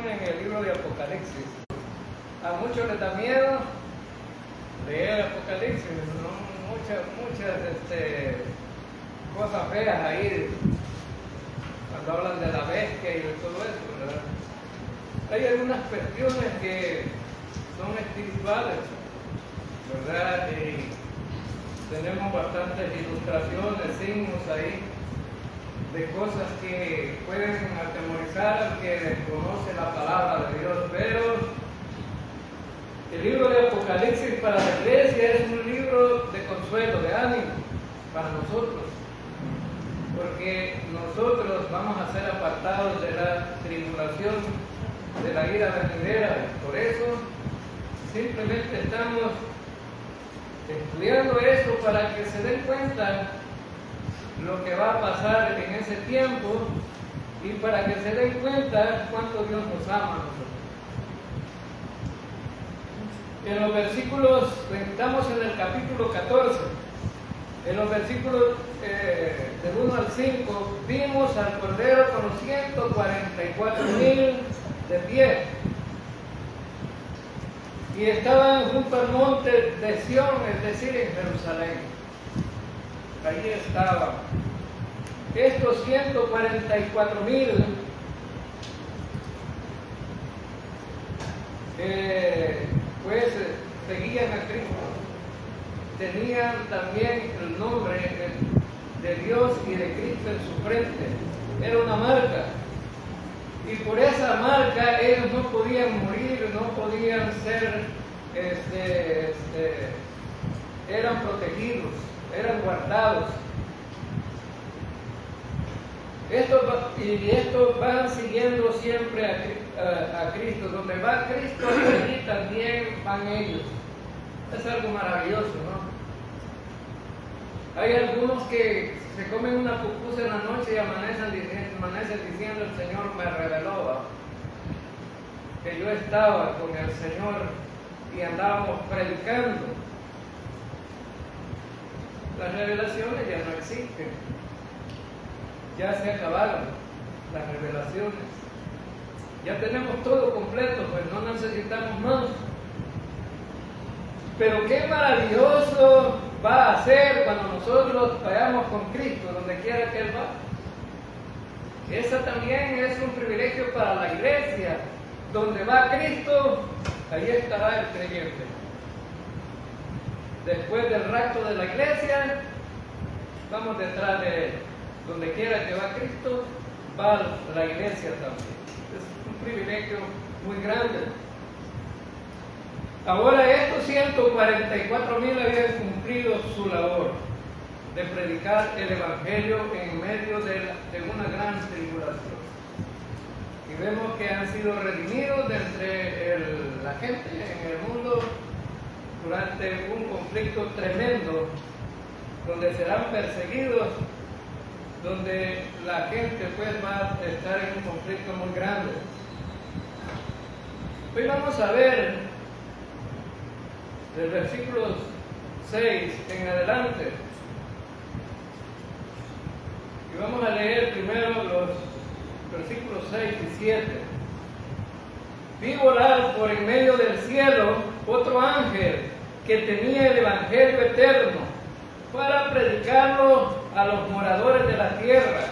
en el libro de Apocalipsis. A muchos les da miedo leer Apocalipsis, ¿no? muchas cosas feas ahí, cuando hablan de la bestia y de todo eso, ¿verdad? Hay algunas cuestiones que son espirituales, ¿verdad? Y tenemos bastantes ilustraciones, signos ahí, de cosas que pueden atemorizar al que desconoce la palabra de Dios, pero el libro de Apocalipsis para la iglesia es un libro de consuelo, de ánimo para nosotros, porque nosotros vamos a ser apartados de la tribulación, de la ira venidera. Por eso simplemente estamos estudiando eso para que se den cuenta lo que va a pasar en ese tiempo y para que se den cuenta cuánto Dios nos ama a nosotros. En los versículos, estamos en el capítulo 14, en los versículos del 1 al 5, vimos al Cordero con los 144,000 de pie, y estaban junto al monte de Sión, es decir, en Jerusalén. Allí estaban. Estos 144,000 pues seguían a Cristo. Tenían también el nombre de Dios y de Cristo en su frente. Era una marca. Y por esa marca ellos no podían morir, no podían ser, eran protegidos, eran guardados. Estos van siguiendo siempre a Cristo. Donde va Cristo, allí también van ellos. Es algo maravilloso, ¿no? Hay algunos que se comen una pupusa en la noche y amanecen diciendo: el Señor me reveló que yo estaba con el Señor y andábamos predicando. Las revelaciones ya no existen, ya se acabaron las revelaciones, ya tenemos todo completo, pues no necesitamos más. Pero qué maravilloso va a ser cuando nosotros vayamos con Cristo donde quiera que Él va. Esa también es un privilegio para la iglesia. Donde va Cristo, ahí estará el creyente. Después del rapto de la iglesia, vamos detrás de Él. Donde quiera que va Cristo, va la iglesia también. Es un privilegio muy grande. Ahora estos 144,000 habían cumplido su labor de predicar el Evangelio en medio de una gran tribulación. Y vemos que han sido redimidos de entre la gente en el mundo durante un conflicto tremendo, donde serán perseguidos, donde la gente pues va a estar en un conflicto muy grande. Hoy vamos a ver del versículo 6 en adelante, y vamos a leer primero los versículos 6 y 7. Vi volar por en medio del cielo otro ángel que tenía el Evangelio eterno para predicarlo a los moradores de la tierra,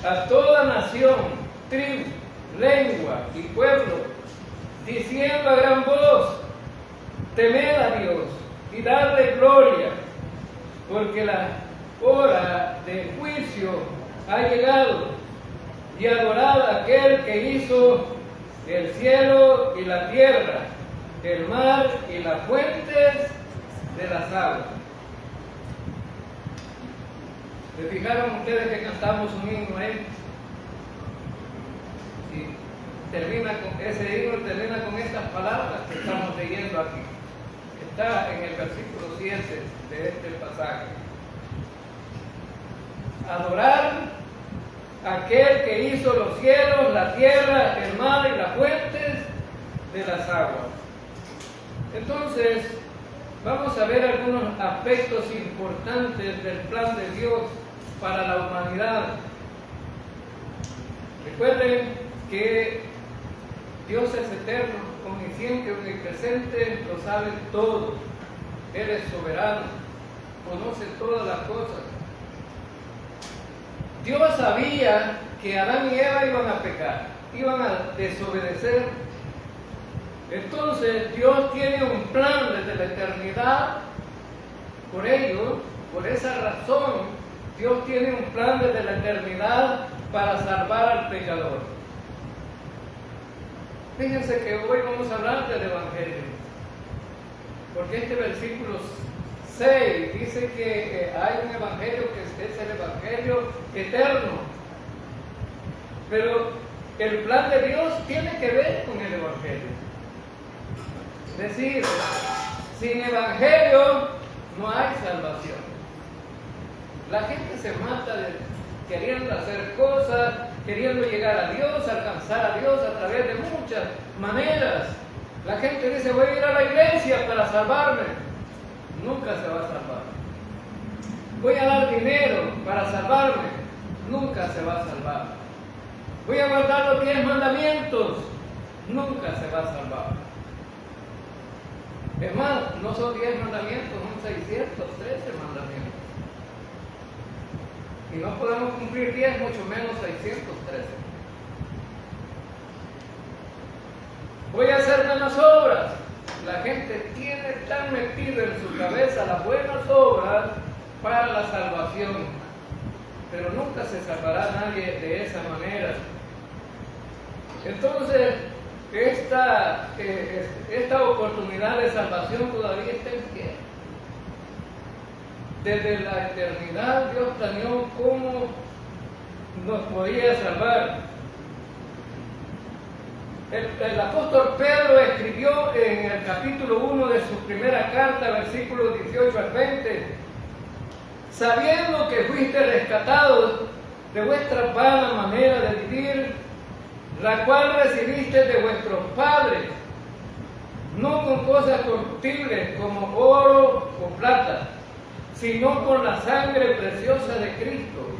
a toda nación, tribu, lengua y pueblo, diciendo a gran voz: temed a Dios y dadle gloria, porque la hora de juicio ha llegado, y adorad a aquel que hizo el cielo y la tierra, el mar y las fuentes de las aguas. ¿Se fijaron ustedes que cantamos un himno ahí? Y ese himno termina con estas palabras que estamos leyendo aquí. Está en el versículo 7 de este pasaje. Adorar a aquel que hizo los cielos, la tierra, el mar y las fuentes de las aguas. Entonces, vamos a ver algunos aspectos importantes del plan de Dios para la humanidad. Recuerden que Dios es eterno, omnisciente, omnipresente, lo sabe todo. Él es soberano, conoce todas las cosas. Dios sabía que Adán y Eva iban a pecar, iban a desobedecer. Entonces Dios tiene un plan desde la eternidad. Por ello, por esa razón, Dios tiene un plan desde la eternidad para salvar al pecador. Fíjense que hoy vamos a hablar del Evangelio, porque este versículo 6 dice que hay un Evangelio que es el Evangelio eterno. Pero el plan de Dios tiene que ver con el Evangelio. Es decir, sin Evangelio no hay salvación. La gente se mata queriendo hacer cosas, queriendo llegar a Dios, alcanzar a Dios a través de muchas maneras. La gente dice, voy a ir a la iglesia para salvarme. Nunca se va a salvar. Voy a dar dinero para salvarme. Nunca se va a salvar. Voy a guardar los 10 mandamientos. Nunca se va a salvar. Es más, no son 10 mandamientos, son 613 mandamientos. Y no podemos cumplir 10, mucho menos 613. Voy a hacer buenas obras. La gente tiene tan metido en su cabeza las buenas obras para la salvación, pero nunca se salvará nadie de esa manera. Entonces, esta oportunidad de salvación todavía está en pie. Desde la eternidad Dios planeó cómo nos podía salvar. El apóstol Pedro escribió en el capítulo 1 de su primera carta, versículos 18 al 20, sabiendo que fuiste rescatados de vuestra vana manera de vivir, la cual recibiste de vuestros padres, no con cosas corruptibles como oro o plata, sino con la sangre preciosa de Cristo,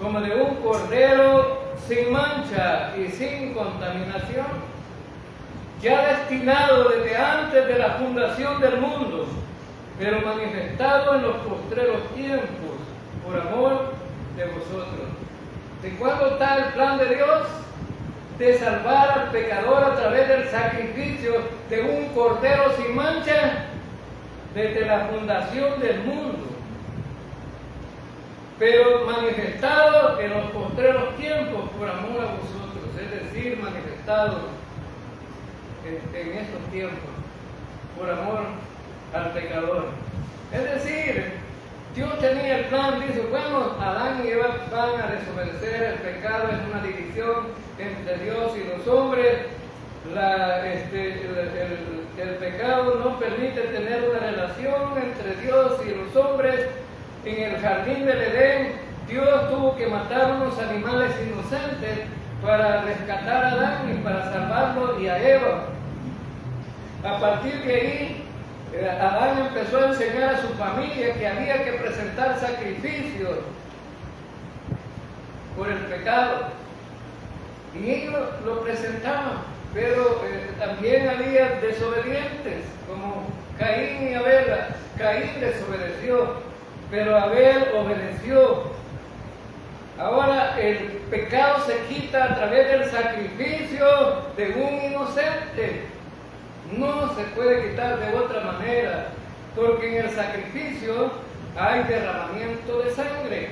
como de un cordero sin mancha y sin contaminación, ya destinado desde antes de la fundación del mundo, pero manifestado en los postreros tiempos, por amor de vosotros. ¿De cuándo está el plan de Dios? De salvar al pecador a través del sacrificio de un cordero sin mancha desde la fundación del mundo, pero manifestado en los postreros tiempos por amor a vosotros, es decir, manifestado en estos tiempos por amor al pecador. Es decir, Dios tenía el plan, dice, bueno, Adán y Eva van a desobedecer, el pecado es una división entre Dios y los hombres, el pecado no permite tener una relación entre Dios y los hombres. En el jardín del Edén, Dios tuvo que matar unos animales inocentes para rescatar a Adán y para salvarlo y a Eva. A partir de ahí, Adán empezó a enseñar a su familia que había que presentar sacrificios por el pecado. Y ellos lo presentaban, pero también había desobedientes, como Caín y Abel. Caín desobedeció, pero Abel obedeció. Ahora el pecado se quita a través del sacrificio de un inocente. No se puede quitar de otra manera, porque en el sacrificio hay derramamiento de sangre.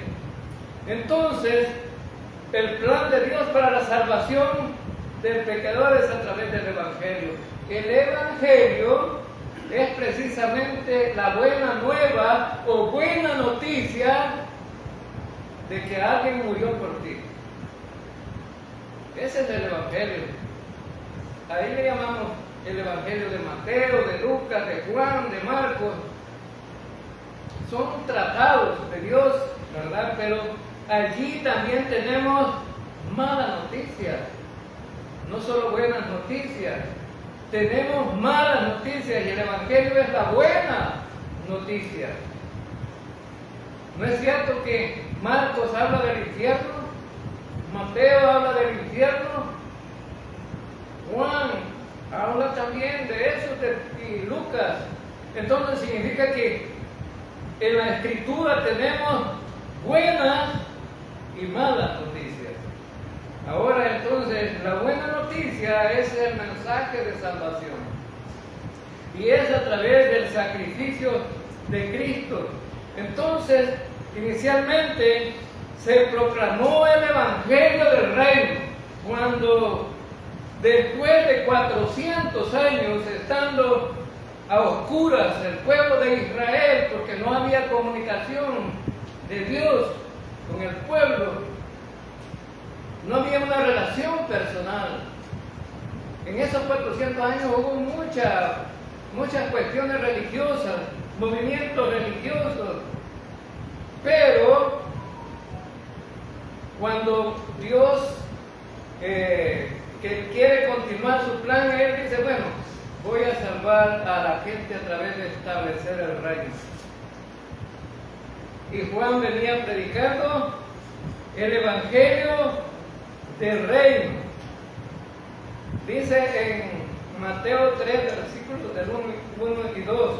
Entonces, el plan de Dios para la salvación del pecador es a través del Evangelio. El Evangelio es precisamente la buena nueva o buena noticia de que alguien murió por ti. Ese es el Evangelio. Ahí le llamamos el Evangelio de Mateo, de Lucas, de Juan, de Marcos. Son tratados de Dios, ¿verdad? Pero allí también tenemos malas noticias, no solo buenas noticias. Tenemos malas noticias y el Evangelio es la buena noticia. ¿No es cierto que Marcos habla del infierno? Mateo habla del infierno. Juan habla también de eso, y Lucas. Entonces significa que en la Escritura tenemos buenas y malas noticias. Ahora entonces, la buena noticia es el mensaje de salvación. Y es a través del sacrificio de Cristo. Entonces, inicialmente se proclamó el Evangelio del Reino, cuando después de 400 años estando a oscuras el pueblo de Israel, porque no había comunicación de Dios con el pueblo, no había una relación personal. En esos 400 años hubo muchas cuestiones religiosas, movimientos religiosos, pero cuando Dios que quiere continuar su plan, Él dice, bueno, voy a salvar a la gente a través de establecer el reino. Y Juan venía predicando el Evangelio del reino. Dice en Mateo 3, versículos del 1 y 2.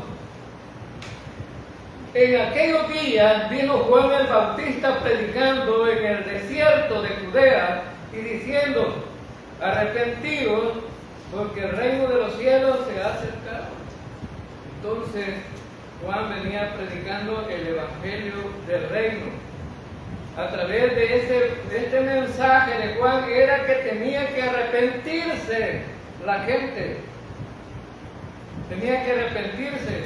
En aquellos días vino Juan el Bautista predicando en el desierto de Judea y diciendo, arrepentidos, porque el reino de los cielos se ha acercado. Entonces Juan venía predicando el Evangelio del reino. A través de este mensaje de Juan era que tenía que arrepentirse la gente. Tenía que arrepentirse.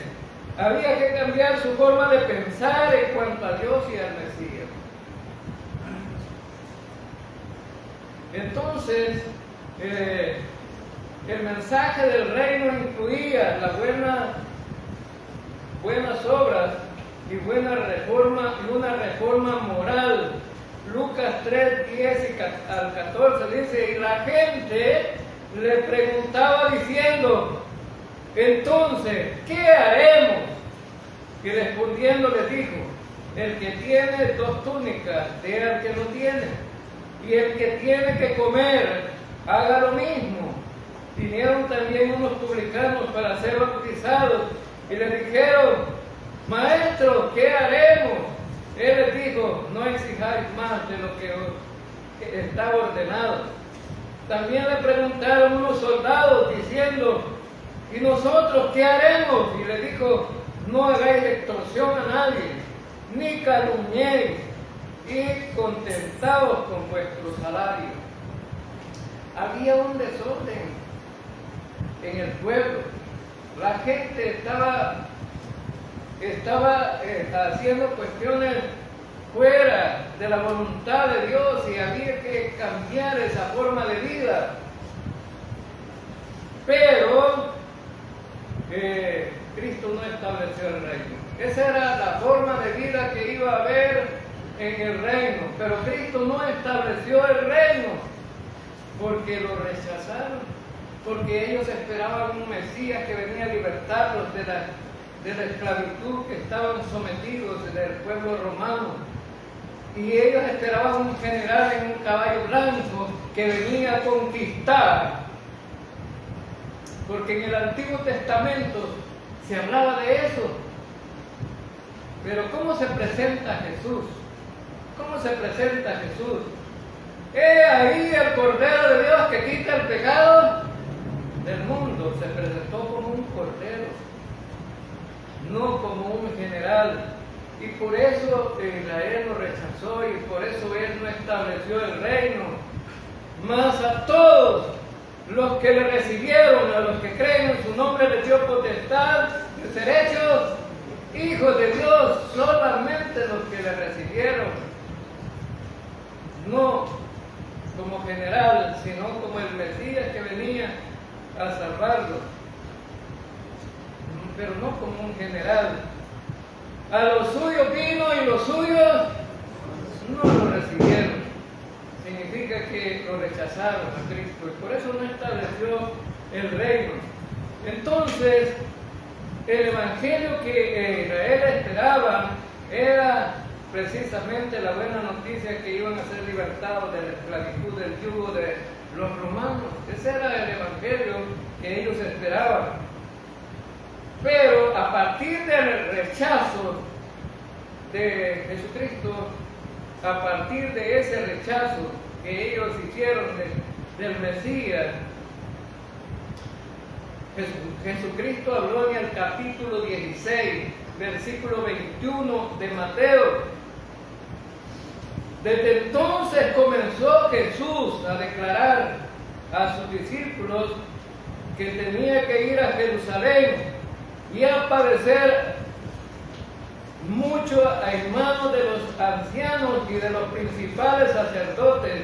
Había que cambiar su forma de pensar en cuanto a Dios y al Mesías. Entonces, el mensaje del reino incluía las buenas obras y una reforma moral. Lucas 3, 10 al 14 dice, y la gente le preguntaba diciendo, entonces, ¿qué haremos? Y respondiendo les dijo, el que tiene 2 túnicas, dé al que no tiene, y el que tiene que comer, haga lo mismo. Vinieron también unos publicanos para ser bautizados, y le dijeron, Maestro, ¿qué haremos? Él les dijo, no exijáis más de lo que está ordenado. También le preguntaron unos soldados diciendo, ¿y nosotros qué haremos? Y le dijo, no hagáis extorsión a nadie, ni calumniéis, y contentaos con vuestro salario. Había un desorden en el pueblo. La gente estaba haciendo cuestiones fuera de la voluntad de Dios y había que cambiar esa forma de vida. Pero Cristo no estableció el reino. Esa era la forma de vida que iba a haber en el reino. Pero Cristo no estableció el reino porque lo rechazaron. Porque ellos esperaban un Mesías que venía a libertarlos de la esclavitud que estaban sometidos del pueblo romano. Y ellos esperaban un general en un caballo blanco que venía a conquistar. Porque en el Antiguo Testamento se hablaba de eso. Pero ¿cómo se presenta Jesús? ¿Cómo se presenta Jesús? He ahí el Cordero de Dios que quita el pecado del mundo. Se presentó como un cordero, no como un general. Y por eso Israel lo rechazó y por eso Él no estableció el reino. Mas a todos los que le recibieron, a los que creen en su nombre, les dio potestad de ser hechos hijos de Dios. Solamente los que le recibieron, no como general, sino como el Mesías que venía a salvarlos, pero no como un general. A los suyos vino y los suyos no lo recibieron. Significa que lo rechazaron a Cristo y por eso no estableció el reino. Entonces, el evangelio que Israel esperaba era precisamente la buena noticia que iban a ser libertados de la esclavitud del yugo de los romanos. Ese era el evangelio que ellos esperaban. Pero a partir del rechazo de Jesucristo, a partir de ese rechazo que ellos hicieron del Mesías, Jesucristo habló en el capítulo 16, versículo 21 de Mateo. Desde entonces comenzó Jesús a declarar a sus discípulos que tenía que ir a Jerusalén y a padecer mucho en manos de los ancianos y de los principales sacerdotes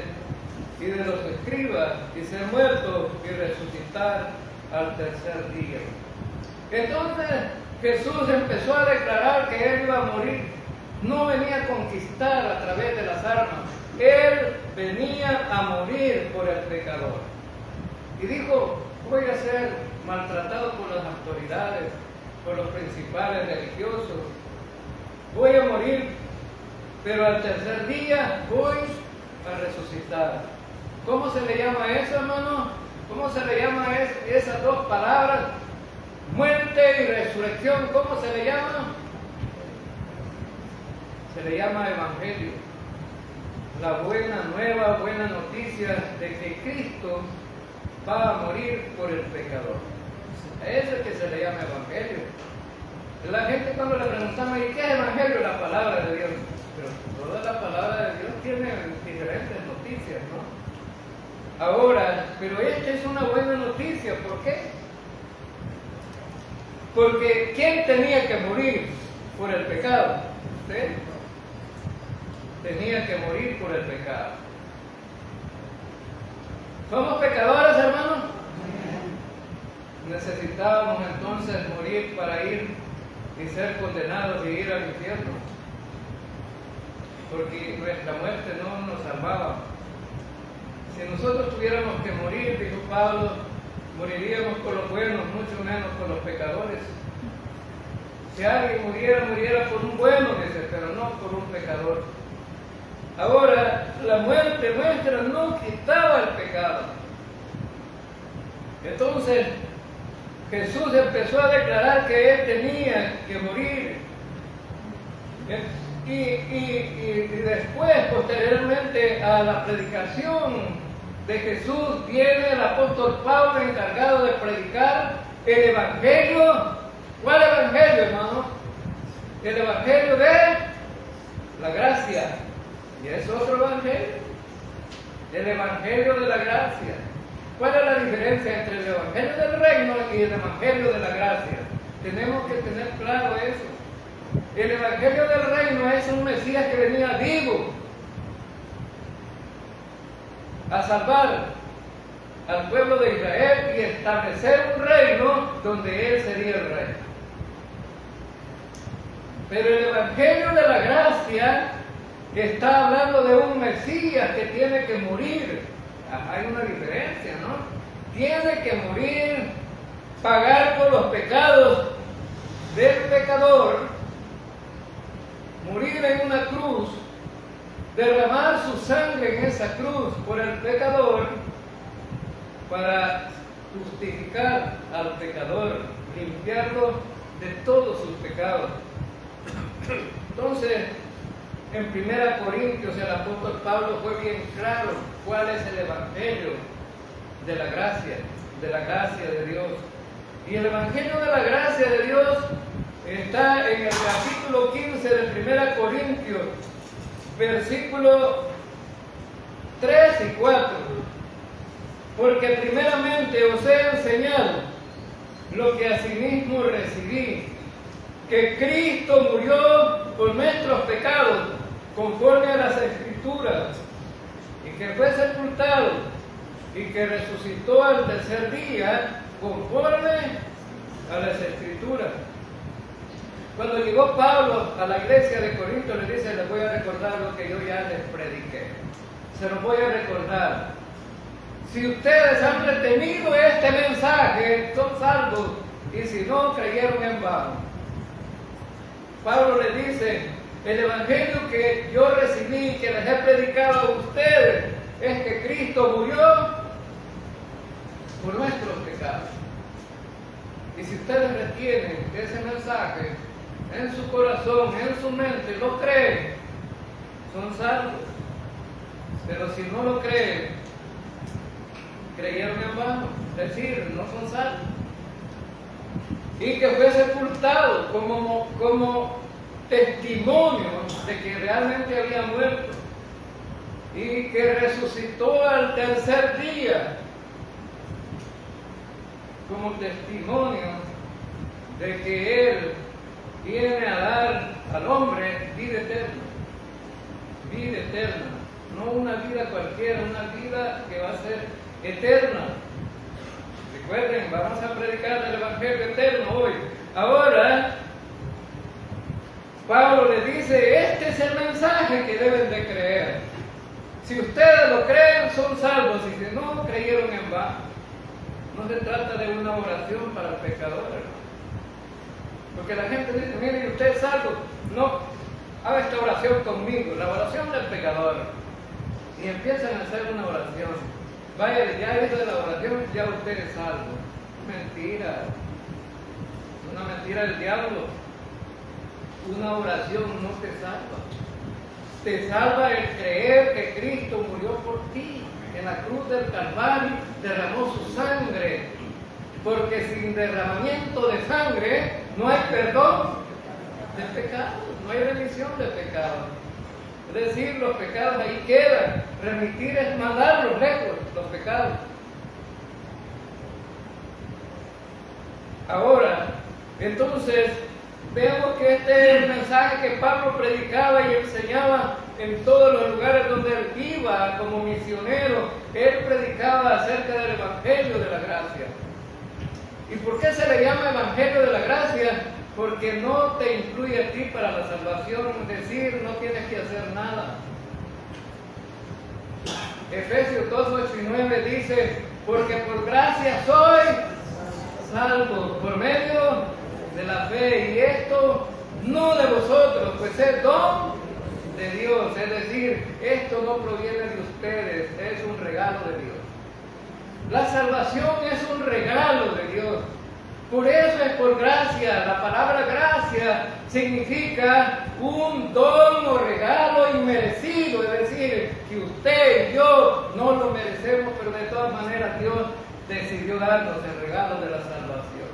y de los escribas, y ser muerto y resucitar al tercer día. Entonces Jesús empezó a declarar que Él iba a morir. No venía a conquistar a través de las armas. Él venía a morir por el pecador. Y dijo: voy a ser maltratado por las autoridades, por los principales religiosos. Voy a morir, pero al tercer día voy a resucitar. ¿Cómo se le llama eso, hermano? ¿Cómo se le llama esas dos palabras? Muerte y resurrección. ¿Cómo se le llama? Se le llama evangelio. La buena nueva, buena noticia de que Cristo va a morir por el pecador. Eso es que se le llama evangelio. La gente cuando le preguntamos: ¿y qué es evangelio? La palabra de Dios. Pero toda la palabra de Dios tiene diferentes noticias, ¿no? Ahora, pero esta es una buena noticia. ¿Por qué? Porque ¿quién tenía que morir por el pecado? ¿Usted? Tenía que morir por el pecado. ¿Somos pecadores, hermanos? Necesitábamos entonces morir para ir y ser condenados y ir al infierno, porque nuestra muerte no nos salvaba. Si nosotros tuviéramos que morir, dijo Pablo, moriríamos con los buenos, mucho menos con los pecadores. Si alguien muriera por un bueno, dice, pero no por un pecador. Ahora, la muerte nuestra no quitaba el pecado. Entonces, Jesús empezó a declarar que Él tenía que morir. Y después, posteriormente a la predicación de Jesús, viene el apóstol Pablo encargado de predicar el Evangelio. ¿Cuál Evangelio, hermano? El Evangelio de la gracia. Y es otro Evangelio. El Evangelio de la gracia. ¿Cuál es la diferencia entre el Evangelio del Reino y el Evangelio de la gracia? Tenemos que tener claro eso. El Evangelio del Reino es un Mesías que venía vivo a salvar al pueblo de Israel y establecer un reino donde Él sería el rey. Pero el Evangelio de la gracia está hablando de un Mesías que tiene que morir. Hay una diferencia, ¿no? Tiene que morir, pagar por los pecados del pecador, morir en una cruz, derramar su sangre en esa cruz por el pecador para justificar al pecador, limpiarlo de todos sus pecados. Entonces, en 1 Corintios el apóstol Pablo fue bien claro cuál es el Evangelio de la gracia de Dios. Y el Evangelio de la gracia de Dios está en el capítulo 15 de 1 Corintios, versículos 3 y 4. Porque primeramente os he enseñado lo que asimismo recibí, que Cristo murió por nuestros pecados, conforme a las Escrituras, y que fue sepultado, y que resucitó al tercer día, conforme a las Escrituras. Cuando llegó Pablo a la iglesia de Corinto, le dice: les voy a recordar lo que yo ya les prediqué. Se los voy a recordar. Si ustedes han retenido este mensaje, son salvos, y si no, creyeron en vano. Pablo le dice: el evangelio que yo recibí, que les he predicado a ustedes, es que Cristo murió por nuestros pecados. Y si ustedes retienen ese mensaje en su corazón, en su mente, lo creen, son salvos. Pero si no lo creen, creyeron en vano, es decir, no son salvos. Y que fue sepultado como testimonio de que realmente había muerto y que resucitó al tercer día como testimonio de que Él viene a dar al hombre vida eterna, no una vida cualquiera, una vida que va a ser eterna. Recuerden, vamos a predicar el Evangelio eterno hoy. Ahora, Pablo le dice, este es el mensaje que deben de creer. Si ustedes lo creen, son salvos, y si no, creyeron en vano. No se trata de una oración para el pecador, hermano. Porque la gente dice, mire, usted es salvo. No, haga esta oración conmigo, la oración del pecador. Y empiezan a hacer una oración. Vaya, ya hizo la oración, ya usted es salvo. Mentira. Una mentira del diablo. Una oración no te salva. Te salva el creer que Cristo murió por ti. En la cruz del Calvario derramó su sangre. Porque sin derramamiento de sangre no hay perdón de pecado. No hay remisión de pecado. Es decir, los pecados ahí quedan. Remitir es mandarlos lejos, los pecados. Ahora, entonces, vemos que este es el mensaje que Pablo predicaba y enseñaba en todos los lugares donde él iba como misionero. Él predicaba acerca del Evangelio de la Gracia. ¿Y por qué se le llama Evangelio de la Gracia? Porque no te incluye a ti para la salvación, es decir, no tienes que hacer nada. Efesios 2, 8 y 9 dice, porque por gracia soy salvo, por medio de la fe, y esto no de vosotros, pues es don de Dios, es decir, esto no proviene de ustedes, es un regalo de Dios. La salvación es un regalo de Dios. Por eso es por gracia. La palabra gracia significa un don o regalo inmerecido, es decir, que usted y yo no lo merecemos, pero de todas maneras Dios decidió darnos el regalo de la salvación.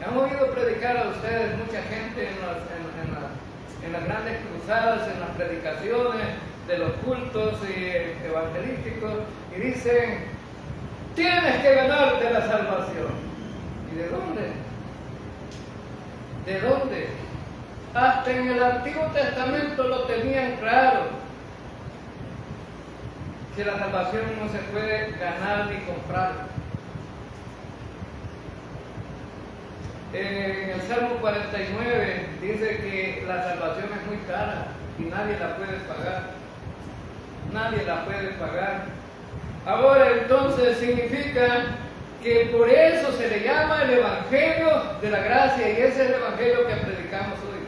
Han oído predicar a ustedes mucha gente en las grandes cruzadas, en las predicaciones de los cultos evangelísticos, y dicen, tienes que ganarte la salvación. ¿Y de dónde? ¿De dónde? Hasta en el Antiguo Testamento lo tenían claro, que la salvación no se puede ganar ni comprar. En el Salmo 49 dice que la salvación es muy cara y nadie la puede pagar. Nadie la puede pagar. Ahora entonces significa que por eso se le llama el Evangelio de la Gracia, y ese es el Evangelio que predicamos hoy.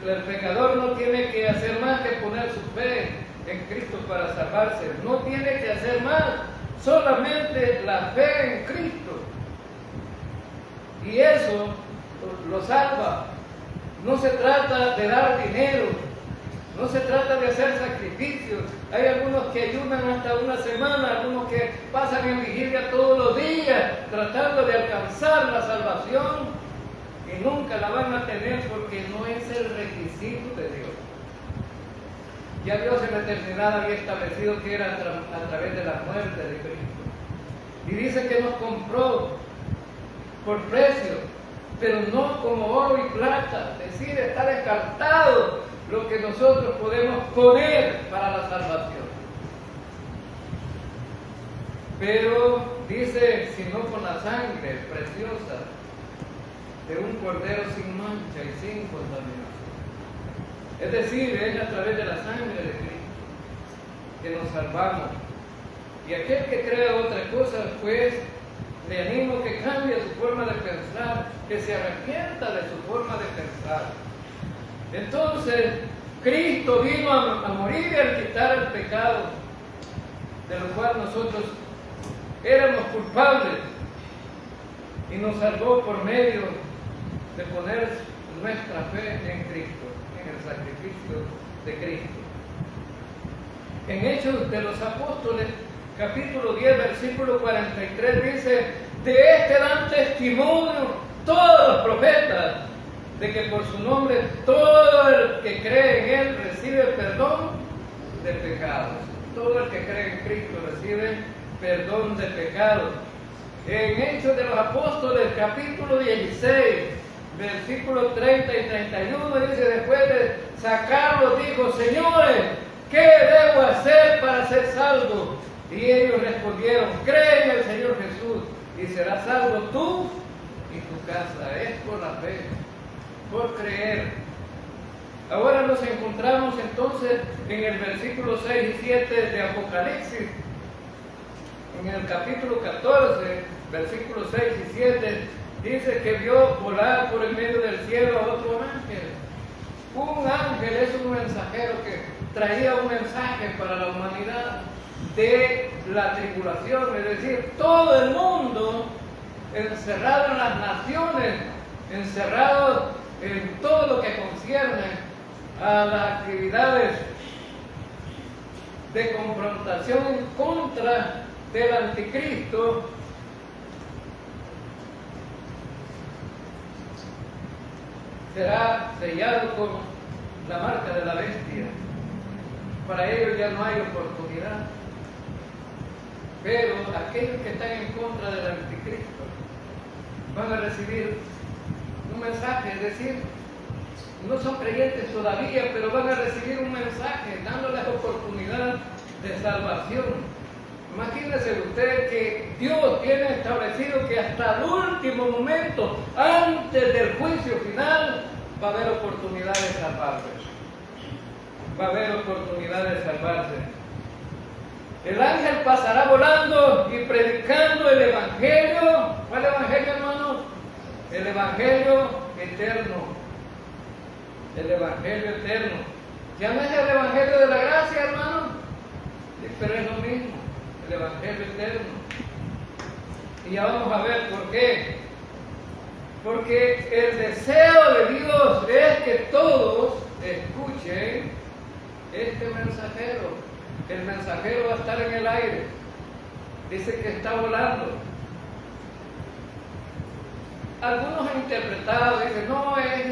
El pecador no tiene que hacer más que poner su fe en Cristo para salvarse. No tiene que hacer más, solamente la fe en Cristo. Y eso lo salva. No se trata de dar dinero, no se trata de hacer sacrificios. Hay algunos que ayunan hasta una semana, algunos que pasan en vigilia todos los días tratando de alcanzar la salvación y nunca la van a tener porque no es el requisito de Dios. Ya Dios en la eternidad había establecido que era a través de la muerte de Cristo. Y dice que nos compró por precio, pero no como oro y plata. Es decir, está descartado lo que nosotros podemos poner para la salvación. Pero dice, sino con la sangre preciosa de un cordero sin mancha y sin contaminación. Es decir, es a través de la sangre de Cristo que nos salvamos. Y aquel que crea otra cosa, pues, le animo que cambie su forma de pensar, que se arrepienta de su forma de pensar. Entonces, Cristo vino a morir y a quitar el pecado, de lo cual nosotros éramos culpables y nos salvó por medio de poner nuestra fe en Cristo, en el sacrificio de Cristo. En Hechos de los Apóstoles, capítulo 10, versículo 43, dice: de este dan testimonio todos los profetas, de que por su nombre todo el que cree en Él recibe perdón de pecados. Todo el que cree en Cristo recibe perdón de pecados. En Hechos de los Apóstoles, capítulo 16, versículos 30 y 31, dice: después de sacarlos, dijo: señores, ¿qué debo hacer para ser salvo? Y ellos respondieron: cree en el Señor Jesús y serás salvo tú y tu casa. Es por la fe, por creer. Ahora nos encontramos entonces en el versículo 6 y 7 de Apocalipsis. En el capítulo 14, versículos 6 y 7, dice que vio volar por el medio del cielo a otro ángel. Un ángel es un mensajero que traía un mensaje para la humanidad de la tribulación, es decir, todo el mundo encerrado en las naciones, encerrado en todo lo que concierne a las actividades de confrontación en contra del anticristo. Será sellado con la marca de la bestia. Para ellos ya no hay oportunidad. Pero aquellos que están en contra del anticristo van a recibir un mensaje, es decir, no son creyentes todavía, pero van a recibir un mensaje dándoles oportunidad de salvación. Imagínese usted que Dios tiene establecido que hasta el último momento, antes del juicio final, va a haber oportunidad de salvarse. Va a haber oportunidad de salvarse. El ángel pasará volando y predicando el Evangelio. ¿Cuál Evangelio, hermano? El Evangelio eterno. El Evangelio eterno. Ya no es el Evangelio de la gracia, hermano, pero es lo mismo, el Evangelio eterno. Y ya vamos a ver por qué. Porque el deseo de Dios es que todos escuchen este mensajero. El mensajero va a estar en el aire. Dice que está volando. Algunos han interpretado, dicen: no es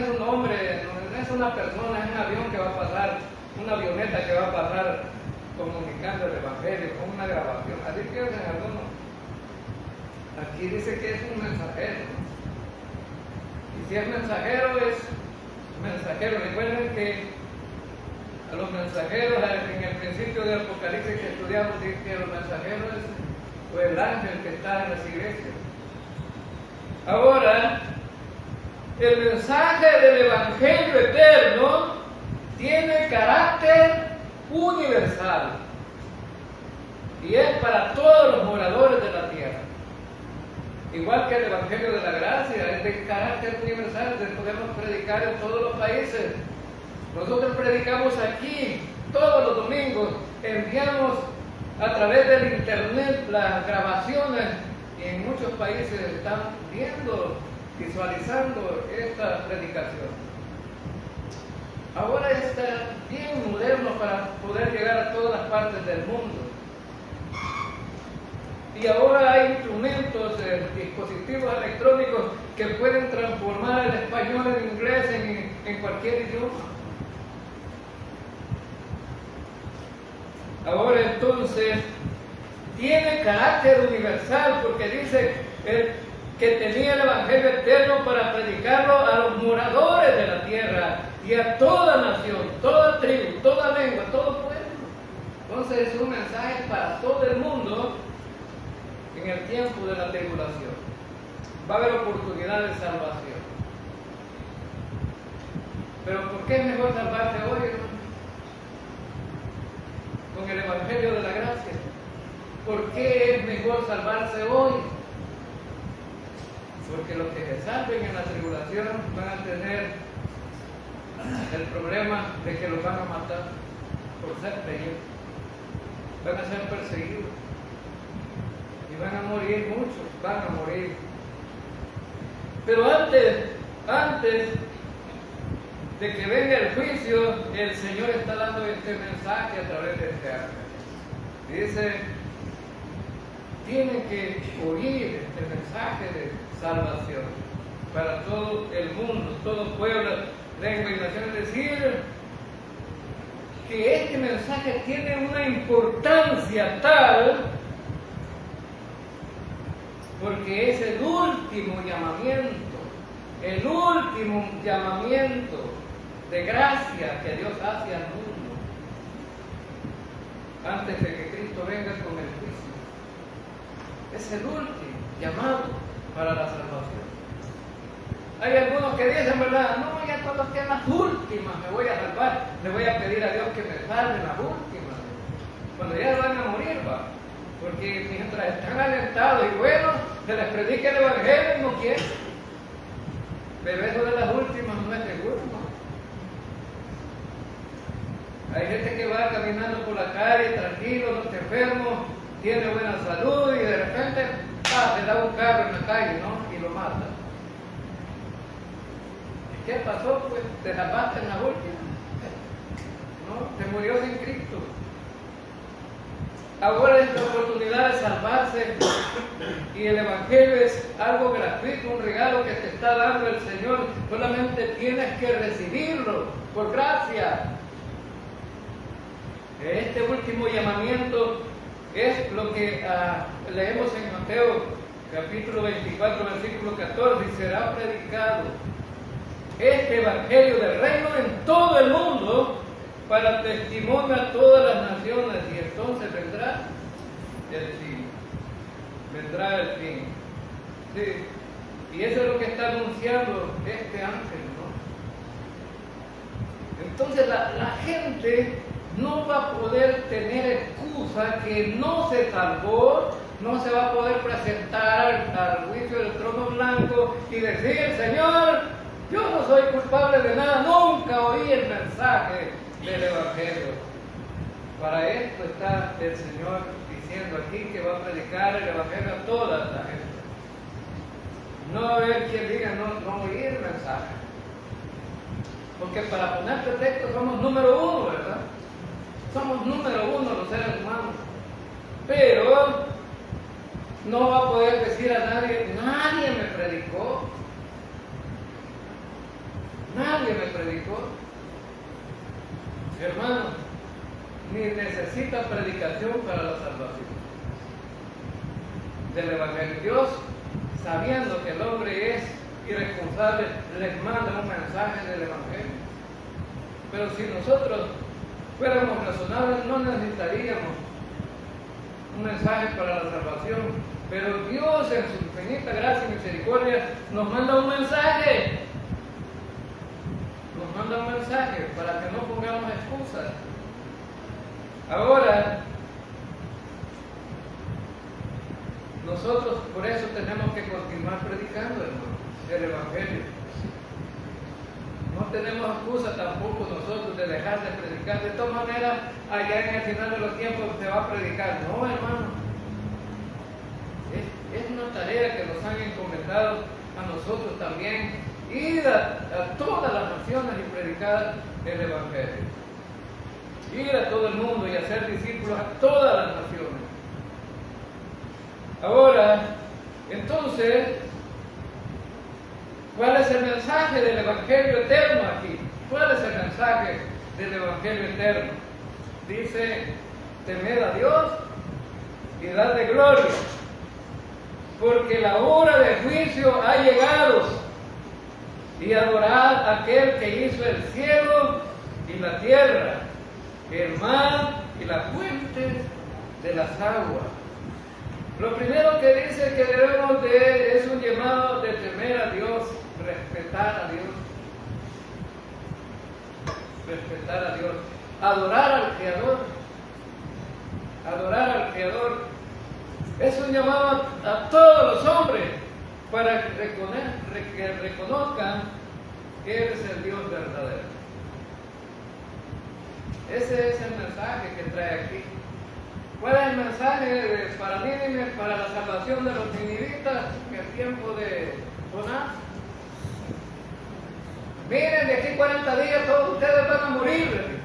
un hombre, no es una persona, es un avión que va a pasar, una avioneta que va a pasar comunicando el Evangelio con una grabación. Así piensan algunos. Aquí dice que es un mensajero. Y si es mensajero, es mensajero. Recuerden que a los mensajeros, en el principio del Apocalipsis que estudiamos, dice que los mensajeros es el ángel que está en las iglesias. Ahora, el mensaje del Evangelio eterno tiene carácter universal y es para todos los moradores de la tierra. Igual que el Evangelio de la gracia es de carácter universal, podemos predicar en todos los países. Nosotros predicamos aquí todos los domingos, enviamos a través del internet las grabaciones y en muchos países están viendo, visualizando esta predicación. Ahora está bien moderno para poder llegar a todas las partes del mundo. Y ahora hay instrumentos, dispositivos electrónicos que pueden transformar el español en inglés en cualquier idioma. Ahora entonces tiene carácter universal porque dice que tenía el Evangelio eterno para predicarlo a los moradores de la tierra y a toda nación, toda tribu, toda lengua, todo pueblo. Entonces es un mensaje para todo el mundo en el tiempo de la tribulación. Va a haber oportunidad de salvación. Pero ¿por qué es mejor salvarse hoy, hermano? Con el Evangelio de la gracia. ¿Por qué es mejor salvarse hoy? Porque los que se salven en la tribulación van a tener el problema de que los van a matar por ser creyentes. Van a ser perseguidos. Y van a morir muchos, van a morir. Pero antes de que venga el juicio, el Señor está dando este mensaje a través de este ángel. Dice, tienen que oír este mensaje de salvación para todo el mundo, todo pueblo, lengua y nación. Es decir, que este mensaje tiene una importancia tal porque es el último llamamiento de gracia que Dios hace al mundo antes de que Cristo venga con el juicio. Es el último llamado para la salvación. Hay algunos que dicen, ¿verdad? No, ya cuando estén las últimas me voy a salvar, le voy a pedir a Dios que me salve las últimas. Cuando ya van a morir, va. Porque mientras están alentados y buenos, se les predica el Evangelio y no quieren. Pero eso de las últimas no es seguro, ¿no? Hay gente que va caminando por la calle tranquilo, no está enfermo, tiene buena salud y de repente se da un carro en la calle, ¿no? Y lo mata. ¿Qué pasó? Pues te salvaste en la última. ¿No? Te murió sin Cristo. Ahora es la oportunidad de salvarse y el Evangelio es algo gratuito, un regalo que te está dando el Señor. Solamente tienes que recibirlo por gracia. Este último llamamiento es lo que leemos en Mateo capítulo 24, versículo 14, y será predicado este Evangelio del reino en todo el mundo para testimonio a todas las naciones, y entonces vendrá el fin. Vendrá el fin. Sí. Y eso es lo que está anunciando este ángel, ¿no? Entonces la gente no va a poder tener excusa que no se salvó, no se va a poder presentar al juicio del trono blanco y decir, Señor, yo no soy culpable de nada, nunca oí el mensaje del Evangelio. Para esto está el Señor diciendo aquí que va a predicar el Evangelio a toda la gente. No va a haber quien diga no oí el mensaje. Porque para poner pretexto somos número uno, ¿verdad? Somos número uno los seres humanos. Pero no va a poder decir a nadie me predicó. Nadie me predicó. Hermano, ni necesita predicación para la salvación del Evangelio. Dios, sabiendo que el hombre es irresponsable, les manda un mensaje del Evangelio. Pero si nosotros fuéramos razonables, no necesitaríamos un mensaje para la salvación. Pero Dios, en su infinita gracia y misericordia, nos manda un mensaje. Nos manda un mensaje para que no pongamos excusas. Ahora, nosotros por eso tenemos que continuar predicando, hermano, el Evangelio. No tenemos excusa tampoco nosotros de dejar de predicar. De todas maneras, allá en el final de los tiempos se va a predicar. No, hermano. Es una tarea que nos han encomendado a nosotros también. Ir a todas las naciones y predicar el Evangelio. Ir a todo el mundo y hacer discípulos a todas las naciones. Ahora, entonces, ¿cuál es el mensaje del Evangelio eterno aquí? ¿Cuál es el mensaje del Evangelio eterno? Dice, temed a Dios y dadle gloria, porque la hora del juicio ha llegado, y adorad a aquel que hizo el cielo y la tierra, el mar y las fuentes de las aguas. Lo primero que dice que debemos de es un llamado de temer a Dios, respetar a Dios. Respetar a Dios. Adorar al Creador. Adorar al Creador. Es un llamado a todos los hombres para que reconozcan que Él es el Dios verdadero. Ese es el mensaje que trae aquí. ¿Cuál es el mensaje para Nínive, para la salvación de los ninivitas en el tiempo de Jonás? Miren, de aquí 40 días todos ustedes van a morir,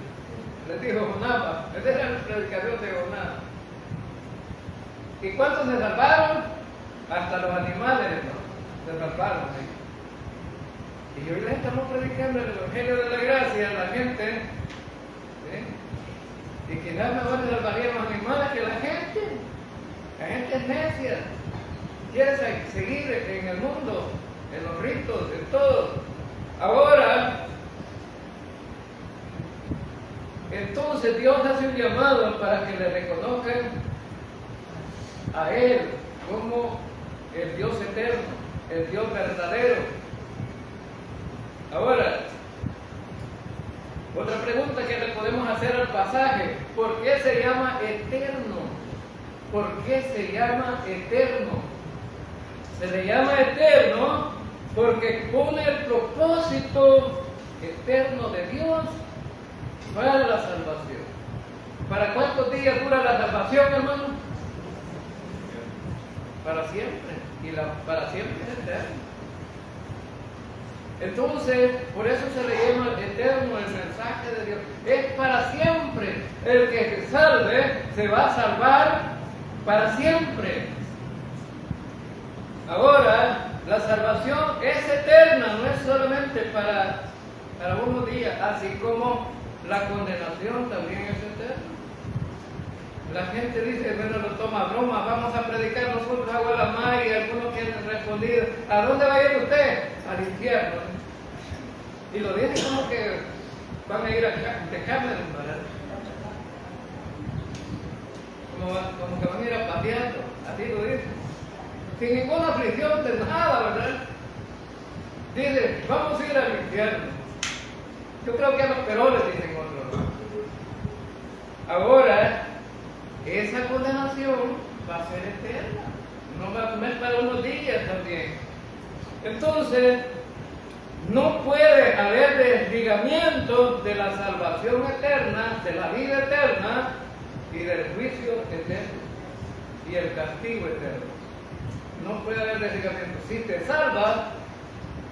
les dijo Jonás. Esa era la predicación de Jonás. ¿Y cuántos se salvaron? Hasta los animales, ¿no? Se salvaron. ¿Sí? Y hoy les estamos predicando el Evangelio de la Gracia a la gente. ¿Sí? Y quizás mejor se salvarían los animales que la gente. La gente es necia. Quiere seguir en el mundo, en los ritos, en todo. Ahora, entonces Dios hace un llamado para que le reconozcan a Él como el Dios eterno, el Dios verdadero. Ahora, otra pregunta que le podemos hacer al pasaje: ¿por qué se llama eterno? ¿Por qué se llama eterno? Se le llama eterno porque pone el propósito eterno de Dios para la salvación. ¿Para cuántos días dura la salvación, hermano? Para siempre. Y para siempre es eterno. Entonces, por eso se le llama eterno el mensaje de Dios. Es para siempre. El que se salve se va a salvar para siempre. Ahora, la salvación es eterna, no es solamente para unos días, así como la condenación también es eterna. La gente dice, bueno, lo toma broma, vamos a predicar nosotros agua a la mar, y algunos quieren responder, ¿a dónde va a ir usted? Al infierno. Y lo dicen como que van a ir de Cameron, ¿verdad? Como que van a ir a pateando, así lo dicen. Sin ninguna aflicción de nada, ¿verdad? Dice, vamos a ir al infierno. Yo creo que a los peores, dicen otros. Ahora, esa condenación va a ser eterna. No es para unos días también. Entonces, no puede haber desligamiento de la salvación eterna, de la vida eterna y del juicio eterno y el castigo eterno. No puede haber desligamiento. Si te salvas,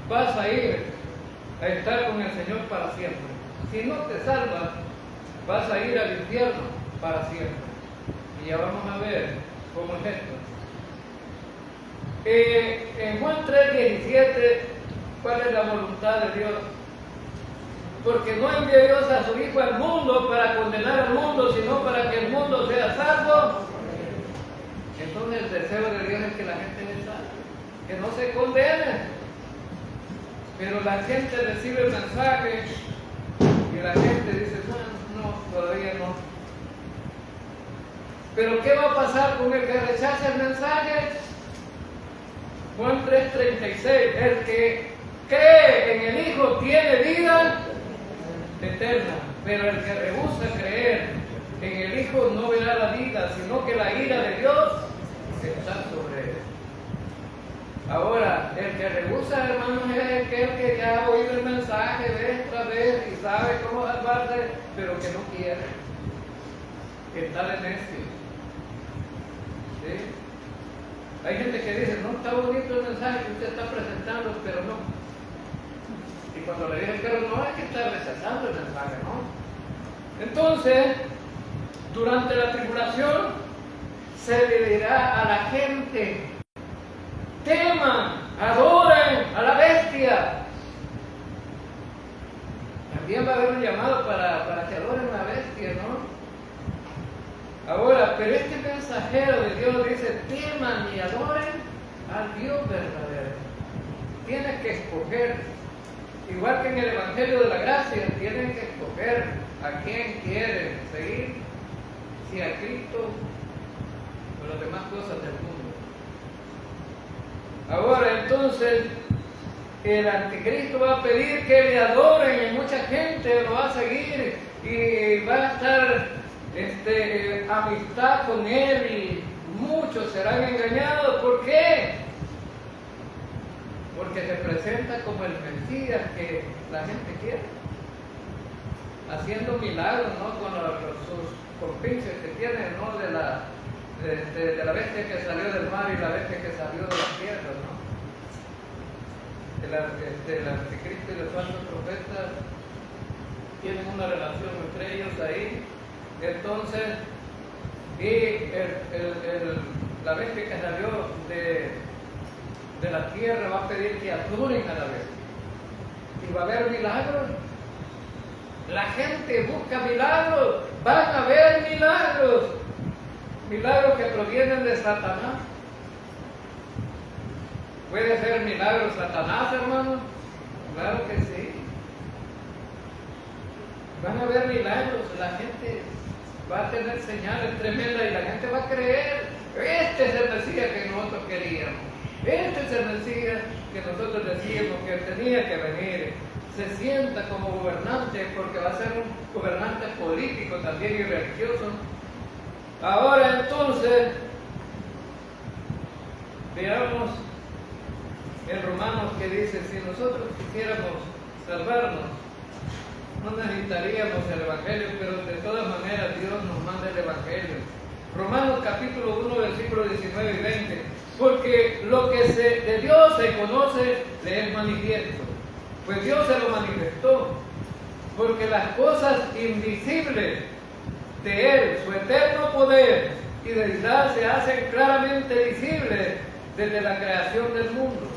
vas a ir a estar con el Señor para siempre. Si no te salvas, vas a ir al infierno para siempre. Y ya vamos a ver cómo es esto. En Juan 3:17, ¿cuál es la voluntad de Dios? Porque no envió Dios a su Hijo al mundo para condenar al mundo, sino para que el mundo sea salvo. Entonces el deseo de Dios es que la gente le salve, que no se condene. Pero la gente recibe el mensaje y la gente dice, no, todavía no. Pero ¿qué va a pasar con el que rechaza el mensaje? Juan 3:36, el que cree en el Hijo tiene vida eterna, pero el que rehúsa creer en el Hijo no verá la vida, sino que la ira de Dios está sobre él. Ahora, el que rehúsa, hermanos, es aquel que ya ha oído el mensaje vez tras vez y sabe cómo salvarse, pero que no quiere, que está de necio. ¿Sí? Hay gente que dice, no está bonito el mensaje que usted está presentando, pero no. Y cuando le dije, pero no es que está rechazando el mensaje, ¿no? Entonces, durante la tribulación, se le dirá a la gente, teman, adoren a la bestia. También va a haber un llamado para que adoren a la bestia, ¿no? Ahora, pero este mensajero de Dios dice, teman y adoren al Dios verdadero. Tienes que escoger, igual que en el Evangelio de la Gracia, tienen que escoger a quién quieren seguir, si a Cristo o las demás cosas del mundo. Ahora entonces el anticristo va a pedir que le adoren y mucha gente lo va a seguir y va a estar amistad con él y muchos serán engañados. ¿Por qué? Porque se presenta como el Mesías que la gente quiere, haciendo milagros, ¿no? Con sus compinches que tiene, ¿no? de la bestia que salió del mar y la bestia que salió de la tierra, ¿no? El anticristo y los falsos profetas tienen una relación entre ellos ahí. Entonces, y la bestia que salió de la tierra va a pedir que adoren a la bestia. Y va a haber milagros. La gente busca milagros, van a haber milagros. Milagros que provienen de Satanás. ¿Puede ser milagro Satanás, hermano? Claro que sí. Van a haber milagros, la gente va a tener señales tremendas y la gente va a creer. Este es el Mesías que nosotros queríamos. Este es el Mesías que nosotros decíamos que tenía que venir. Se sienta como gobernante porque va a ser un gobernante político también y religioso. Ahora entonces, veamos en Romanos que dice, si nosotros quisiéramos salvarnos, no necesitaríamos el Evangelio, pero de todas maneras Dios nos manda el Evangelio. Romanos capítulo 1, versículos 19 y 20. Porque lo que de Dios se conoce le es manifiesto, pues Dios se lo manifestó, porque las cosas invisibles de Él, su eterno poder y deidad se hacen claramente visibles desde la creación del mundo,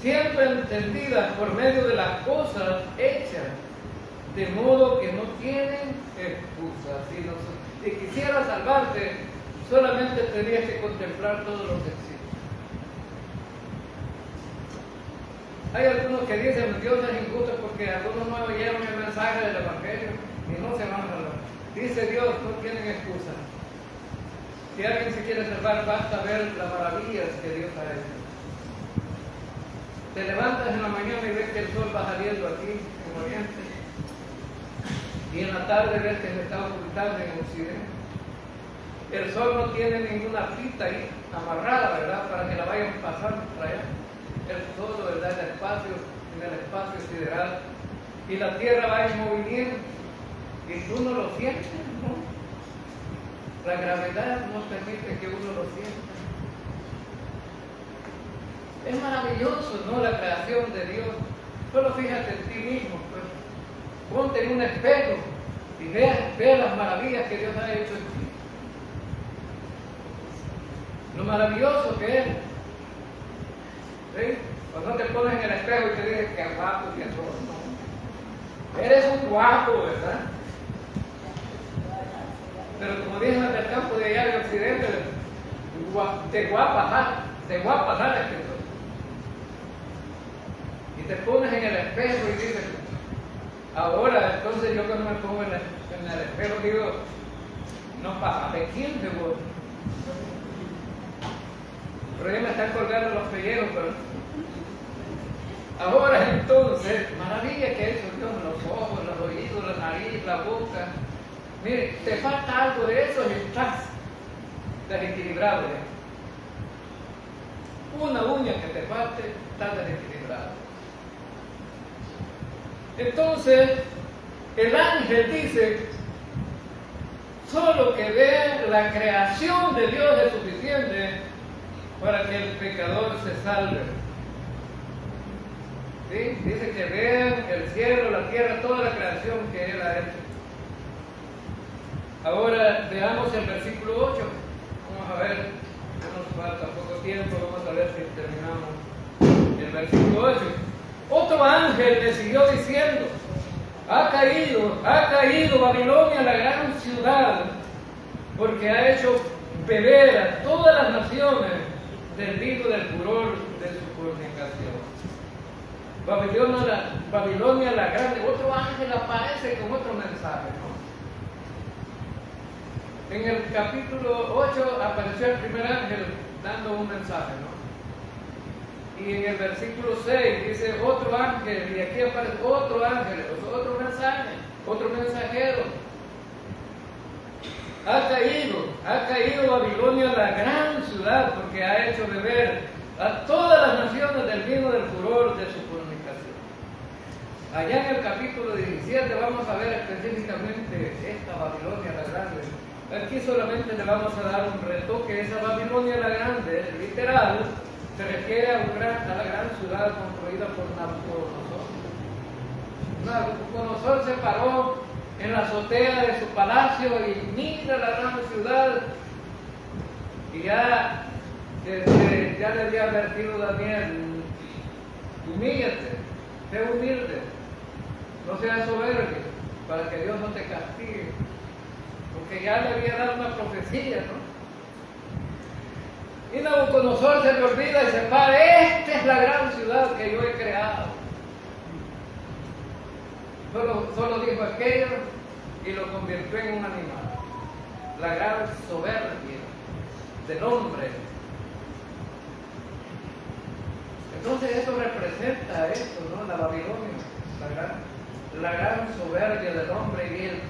siempre entendidas por medio de las cosas hechas, de modo que no tienen excusa. Si quisieras salvarte, solamente tendrías que contemplar todo lo que existe. Hay algunos que dicen Dios es injusto porque algunos no oyeron el mensaje del Evangelio y no se van a salvar. Dice Dios, no tienen excusa. Si alguien se quiere salvar, basta ver las maravillas que Dios ha hecho. Te levantas en la mañana y ves que el sol va saliendo aquí en Oriente, y en la tarde ves que se está ocultando en Occidente. El sol no tiene ninguna pita ahí amarrada, ¿verdad?, para que la vayan pasando para allá. El sol, ¿verdad?, en el espacio sideral, y la tierra va en movimiento y tú no lo sientes, ¿no? La gravedad no permite que uno lo sienta. Es maravilloso, ¿no?, la creación de Dios. Solo fíjate en ti mismo, pues. Ponte en un espejo y vea las maravillas que Dios ha hecho en ti. Lo maravilloso que es. ¿Sí? Cuando te pones en el espejo y te dices que guapo que sos, ¿no? Eres un guapo, ¿verdad? Pero como dicen del campo de allá del occidente, de guapa sales que sos. Y te pones en el espejo y dices, ahora entonces yo cuando me pongo en el espejo digo, no pasa de 15 votos. Pero ya me están colgando los pellejos, pero ahora entonces, maravilla que ha hecho Dios, los ojos, los oídos, la nariz, la boca. Mire, te falta algo de eso y estás desequilibrado. Una uña que te falte, estás desequilibrado. Entonces, el ángel dice, solo que vean la creación de Dios es suficiente para que el pecador se salve. ¿Sí? Dice que vean el cielo, la tierra, toda la creación que Él ha hecho. Ahora veamos el versículo 8. Vamos a ver, no nos falta poco tiempo, vamos a ver si terminamos el versículo 8. Otro ángel le siguió diciendo, ha caído Babilonia, la gran ciudad, porque ha hecho beber a todas las naciones del vino del furor de su fornicación. Babilonia la grande. Otro ángel aparece con otro mensaje, ¿no? En el capítulo 8 apareció el primer ángel dando un mensaje, ¿no? Y en el versículo 6 dice otro ángel, y aquí aparece otro ángel, otro mensaje, otro mensajero. Ha caído Babilonia, la gran ciudad, porque ha hecho beber a todas las naciones del vino del furor de su fornicación. Allá en el capítulo 17 vamos a ver específicamente esta Babilonia la Grande. Aquí solamente le vamos a dar un retoque. Esa Babilonia la Grande, literal, se refiere a la gran ciudad construida por Nabucodonosor. Nabucodonosor se paró en la azotea de su palacio y mira la gran ciudad. Y ya le había advertido Daniel: humíllate, sé humilde, no seas soberbio, para que Dios no te castigue. Porque ya le había dado una profecía, ¿no? Y Nabucodonosor se le olvida y se para: esta es la gran ciudad que yo he creado. Solo dijo aquello y lo convirtió en un animal. La gran soberbia del hombre. Entonces eso representa esto, ¿no? La Babilonia, la gran soberbia del hombre y el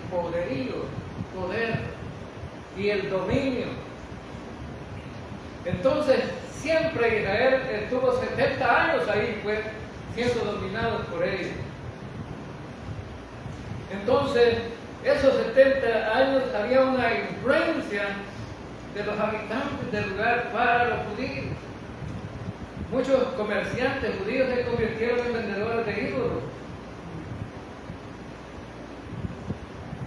poder y el dominio. Entonces siempre Israel estuvo 70 años ahí, pues, siendo dominado por ellos. Entonces, esos 70 años había una influencia de los habitantes del lugar para los judíos. Muchos comerciantes judíos se convirtieron en vendedores de ídolos.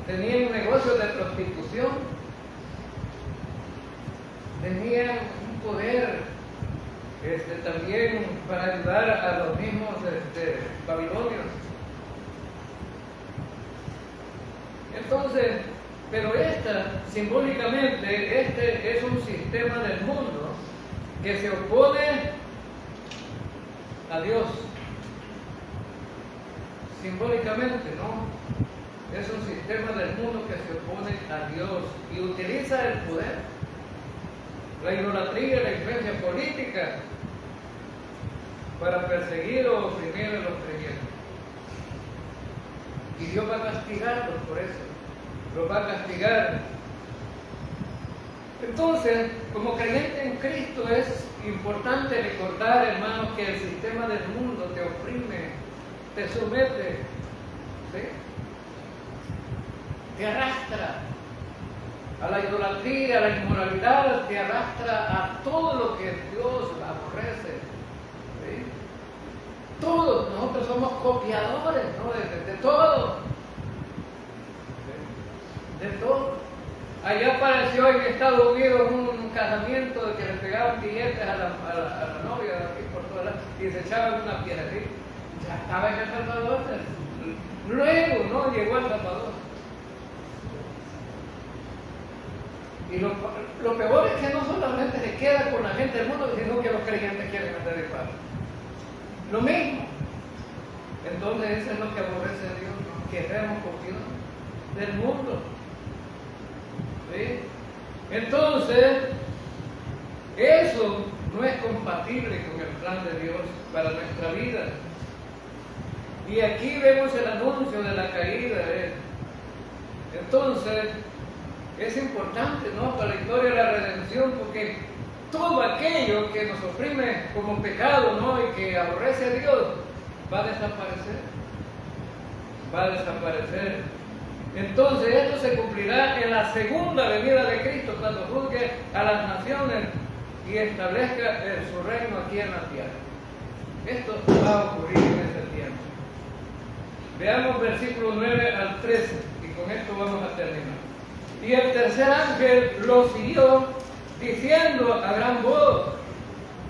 Tenían negocios de prostitución. Tenían un poder también para ayudar a los mismos babilonios. Entonces, pero simbólicamente, este es un sistema del mundo que se opone a Dios. Simbólicamente, ¿no? Es un sistema del mundo que se opone a Dios y utiliza el poder, la idolatría, la influencia política para perseguir o oprimir a los creyentes. Y Dios va a castigarlos por eso. Los va a castigar. Entonces, como creyente en Cristo es importante recordar, hermanos, que el sistema del mundo te oprime, te somete, ¿sí? Te arrastra a la idolatría, a la inmoralidad, te arrastra a todo lo que Dios aborrece, ¿sí? Todos nosotros somos copiadores, ¿no? de todo. ¿Sí? De todo. Allá apareció en Estados Unidos un casamiento de que le pegaban billetes a la novia aquí por todas las, y se echaban una piedra así. Ya estaba en El Salvador. Luego, ¿no? Llegó a El Salvador. Y lo peor es que no solamente se queda con la gente del mundo, sino que los creyentes quieren andar de paz. Lo mismo. Entonces eso es lo que aborrece a Dios, ¿no? Que seamos copiados del mundo. ¿Sí? Entonces, eso no es compatible con el plan de Dios para nuestra vida. Y aquí vemos el anuncio de la caída de Él. Entonces, es importante, ¿no?, para la historia de la redención, porque todo aquello que nos oprime como pecado, ¿no?, y que aborrece a Dios, va a desaparecer. Va a desaparecer. Entonces esto se cumplirá en la segunda venida de Cristo, cuando juzgue a las naciones y establezca su reino aquí en la tierra. Esto va a ocurrir en ese tiempo. Veamos versículos 9 al 13 y con esto vamos a terminar. Y el tercer ángel lo siguió diciendo a gran voz: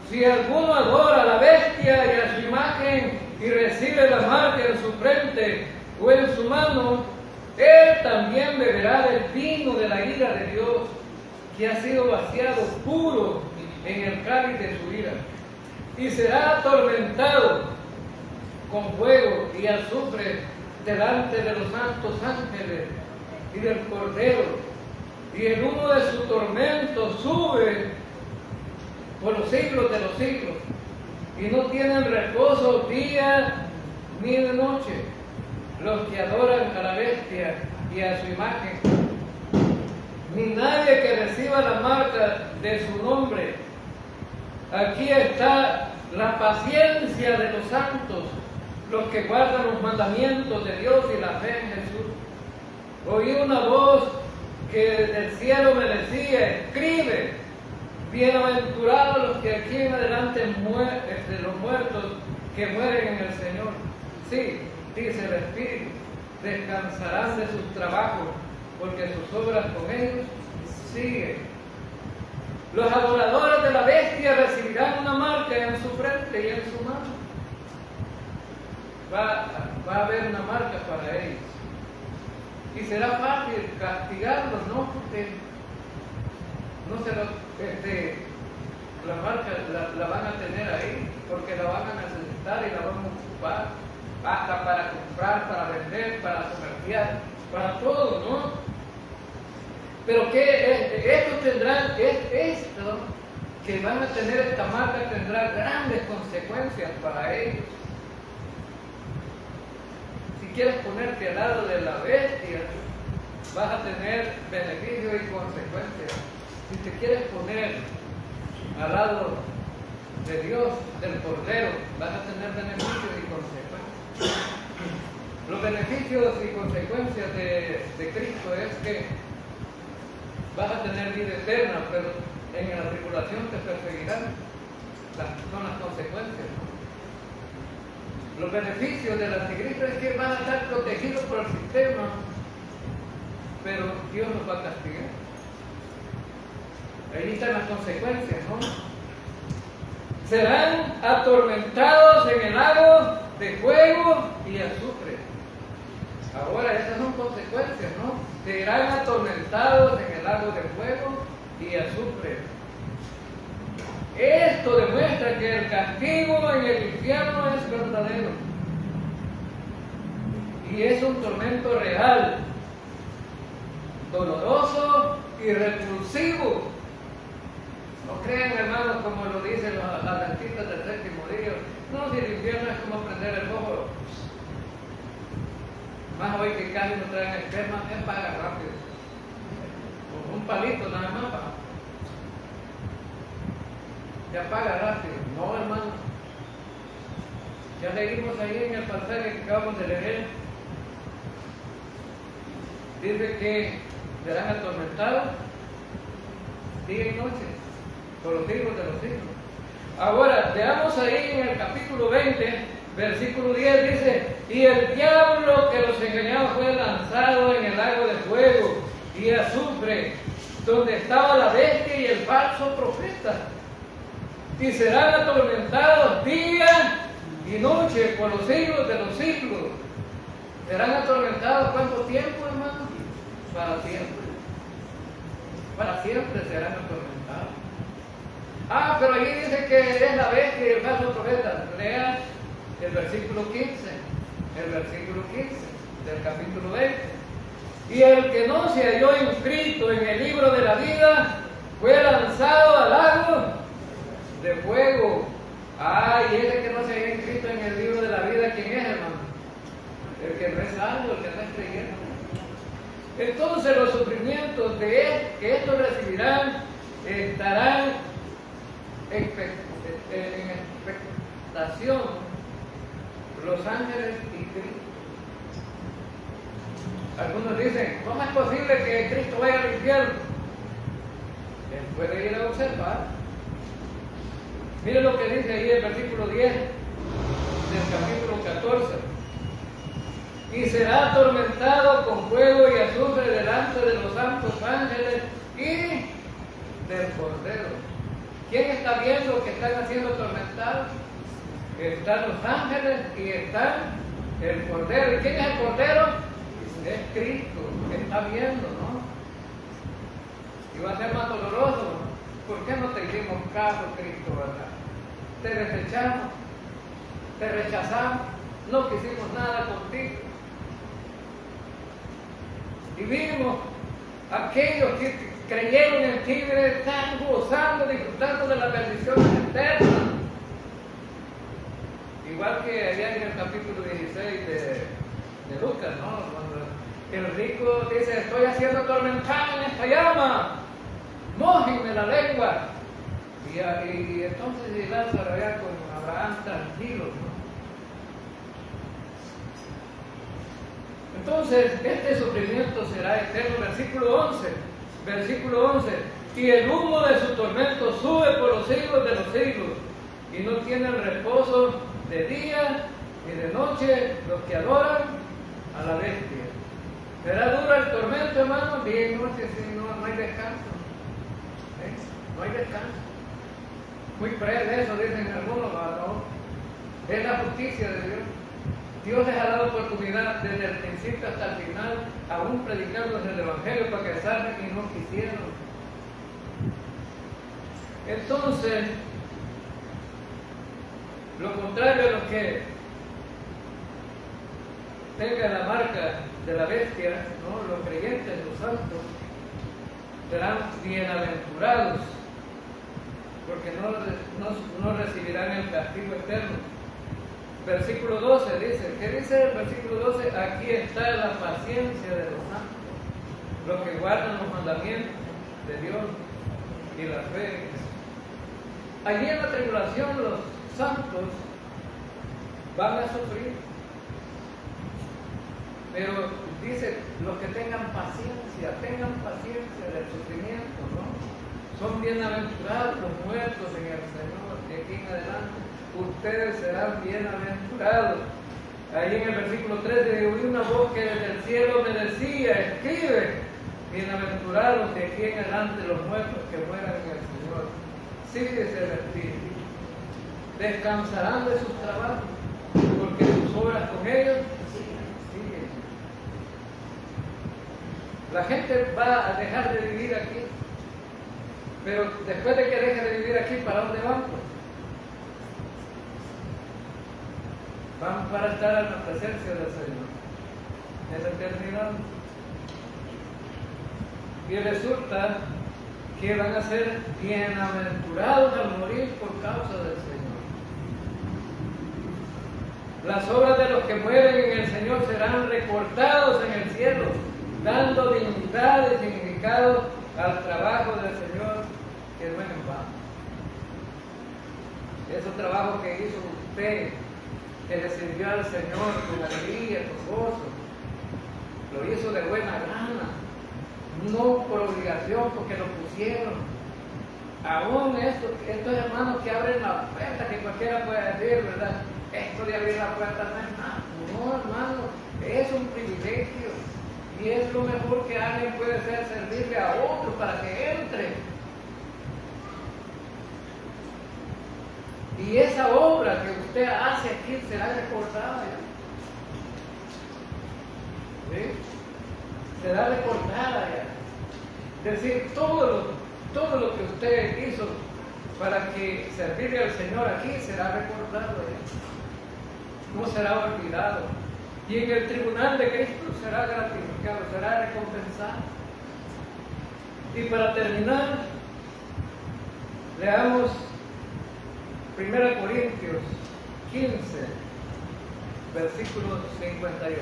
si alguno adora a la bestia y a su imagen y recibe la marca en su frente o en su mano, él también beberá del vino de la ira de Dios, que ha sido vaciado puro en el cáliz de su ira, y será atormentado con fuego y azufre delante de los santos ángeles y del Cordero, y el humo de su tormento sube por los siglos de los siglos, y no tienen reposo día ni de noche los que adoran a la bestia y a su imagen, ni nadie que reciba la marca de su nombre. Aquí está la paciencia de los santos, los que guardan los mandamientos de Dios y la fe en Jesús. Oí una voz que desde el cielo me decía: escribe, bienaventurados los que aquí en adelante los muertos que mueren en el Señor. Sí, dice el Espíritu, descansarán de sus trabajos, porque sus obras con ellos siguen. Los adoradores de la bestia recibirán una marca en su frente y en su mano. Va a haber una marca para ellos. Y será fácil castigarlos, ¿no? Porque no se la marca la van a tener ahí, porque la van a necesitar y la van a ocupar, hasta para comprar, para vender, para comerciar, para todo, ¿no? Pero estos tendrán, esto que van a tener esta marca tendrá grandes consecuencias para ellos. Si quieres ponerte al lado de la bestia, vas a tener beneficios y consecuencias. Si te quieres poner al lado de Dios, del Cordero, vas a tener beneficios y consecuencias. Los beneficios y consecuencias de Cristo es que vas a tener vida eterna, pero en la tribulación te perseguirán. Son las consecuencias, ¿no? Los beneficios del anticristo es que van a estar protegidos por el sistema, pero Dios nos va a castigar. Ahí están las consecuencias, ¿no? Serán atormentados en el lago de fuego y azufre. Ahora, esas son consecuencias, ¿no? Serán atormentados en el lago de fuego y azufre. Esto demuestra que el castigo en el infierno es verdadero. Y es un tormento real, doloroso y repulsivo. No crean, hermanos, como lo dicen los adventistas del séptimo día. No, si el infierno es como prender el fuego. Más hoy que casi no traen esperma, es paga rápido. Con un palito nada más ya paga rápido. No, hermano. Ya leímos ahí en el pasaje que acabamos de leer. Dice que serán atormentados día y noche por los hijos de los siglos. Ahora, veamos ahí en el capítulo 20, versículo 10, dice: y el diablo que los engañaba fue lanzado en el lago de fuego y azufre, donde estaba la bestia y el falso profeta, y serán atormentados día y noche por los siglos de los siglos. ¿Serán atormentados cuánto tiempo, hermano? Para siempre. Para siempre serán atormentados. Pero allí dice que es la bestia y el falso profeta. Lea el versículo 15. El versículo 15 del capítulo 20. Y el que no se halló inscrito en el libro de la vida fue lanzado al lago de fuego. Y ese que no se haya inscrito en el libro de la vida, ¿quién es, hermano? El que no es salvo, el que no es creyente. Entonces los sufrimientos que estos recibirán estarán en expectación los ángeles y Cristo. Algunos dicen: ¿cómo es posible que Cristo vaya al infierno? Él puede ir a observar. Mire lo que dice ahí el versículo 10 del capítulo 14. Y será atormentado con fuego y azufre delante de los santos ángeles y del Cordero. ¿Quién está viendo que están siendo atormentados? Están los ángeles y está el Cordero. ¿Y quién es el Cordero? Es Cristo, que está viendo, ¿no? Y va a ser más doloroso. ¿Por qué no te hicimos caso, Cristo, verdad? Te desechamos, te rechazamos, no quisimos nada contigo. Y vimos aquellos que creyeron en ti, están gozando, disfrutando de las bendiciones eternas. Igual que allá en el capítulo 16 de Lucas, ¿no? Cuando el rico dice: estoy haciendo atormentado en esta llama, mójenme la lengua. Y entonces Lázaro allá con Abraham tranquilo, ¿no? Entonces, este sufrimiento será eterno. Versículo 11, y el humo de su tormento sube por los siglos de los siglos, y no tienen reposo de día ni de noche los que adoran a la bestia. ¿Será duro el tormento, hermano? Bien, no hay descanso. No hay descanso. Muy breve eso, dicen algunos, no. Es la justicia de Dios. Dios les ha dado oportunidad desde el principio hasta el final, aún predicando el Evangelio para que salgan y no quisieron. Entonces, lo contrario a los que tengan la marca de la bestia, ¿no? Los creyentes, los santos, serán bienaventurados, porque no recibirán el castigo eterno. Versículo 12 dice, ¿qué dice el versículo 12? Aquí está la paciencia de los santos, los que guardan los mandamientos de Dios y la fe. Allí en la tribulación los santos van a sufrir, pero dice, los que tengan paciencia del sufrimiento, ¿no? Son bienaventurados los muertos en el Señor, de aquí en adelante. Ustedes serán bienaventurados. Ahí en el versículo 13, oí una voz que desde el cielo me decía, escribe, bienaventurados de aquí en adelante los muertos que mueran en el Señor. Sigue ese espíritu. Descansarán de sus trabajos, porque sus obras con ellos siguen. La gente va a dejar de vivir aquí, pero después de que deje de vivir aquí, ¿para dónde van? Van para estar en la presencia del Señor en la eternidad. Y resulta que van a ser bienaventurados al morir por causa del Señor. Las obras de los que mueren en el Señor serán recortados en el cielo, dando dignidad y significado al trabajo del Señor que no es en vano. Ese trabajo que hizo usted, que le sirvió al Señor con alegría, con gozo, lo hizo de buena gana, no por obligación, porque lo pusieron. Aún estos hermanos que abren la puerta, que cualquiera puede decir, ¿verdad? Esto de abrir la puerta no es nada. No, hermano, es un privilegio y es lo mejor que alguien puede hacer, servirle a otro para que entre. Y esa obra que usted hace aquí será recordada ya. ¿Sí? Será recordada ya. Es decir, todo lo que usted hizo para que servirle al Señor aquí será recordado ya. No será olvidado. Y en el tribunal de Cristo será gratificado, será recompensado. Y para terminar, leamos 1 Corintios 15, versículo 58.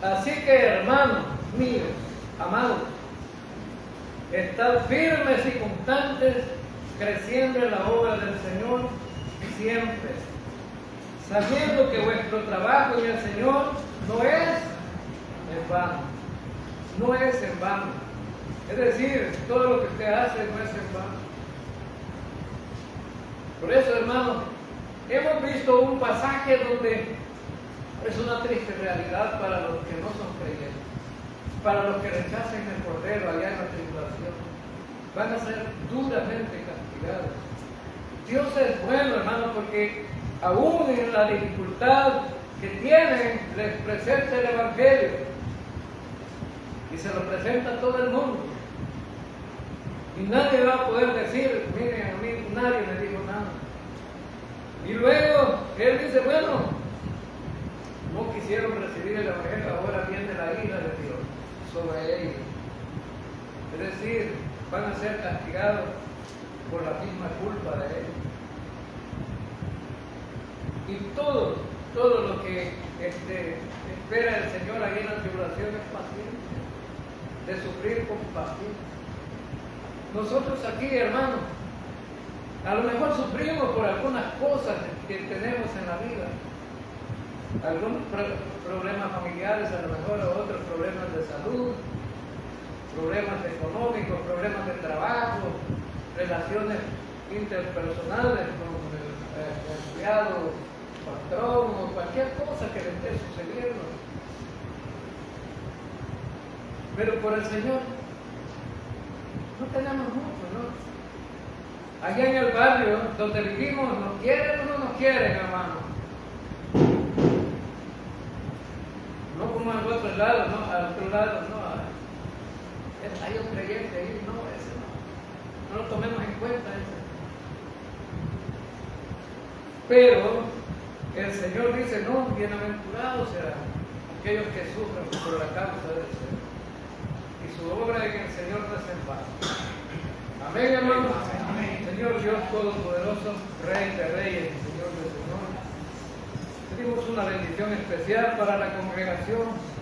Así que, hermanos míos, amados, estad firmes y constantes, creciendo en la obra del Señor siempre, sabiendo que vuestro trabajo en el Señor no es en vano. No es en vano. Es decir, todo lo que usted hace no es en vano. Por eso, hermanos, hemos visto un pasaje donde es una triste realidad para los que no son creyentes, para los que rechacen el Cordero allá en la tribulación. Van a ser duramente castigados. Dios es bueno, hermanos, porque aún en la dificultad que tienen, les presenta el Evangelio y se lo presenta a todo el mundo. Y nadie va a poder decir, miren, a mí nadie me dijo nada. Y luego él dice, bueno, no quisieron recibir el Evangelio, ahora viene la ira de Dios sobre ellos. Es decir, van a ser castigados por la misma culpa de ellos. Y todo lo que espera el Señor ahí en la tribulación es paciencia, de sufrir con paciencia. Nosotros aquí, hermanos, a lo mejor sufrimos por algunas cosas que tenemos en la vida, algunos problemas familiares, a lo mejor otros problemas de salud, problemas económicos, problemas de trabajo, relaciones interpersonales con el empleado, patrón o cualquier cosa que le esté sucediendo. Pero por el Señor no tenemos mucho, ¿no? Allá en el barrio donde vivimos, ¿nos quieren o no nos quieren, hermano? No como al otro lado, ¿no? Al otro lado, ¿no? Hay un creyente ahí, no, ese no. No lo tomemos en cuenta ese. Pero el Señor dice, no, bienaventurados serán aquellos que sufren por la causa del Señor. Y su obra en el Señor no es en vano. Amén, hermanos. Amén. Señor Dios Todopoderoso, Rey de Reyes y Señor de Señores. Pedimos una bendición especial para la congregación.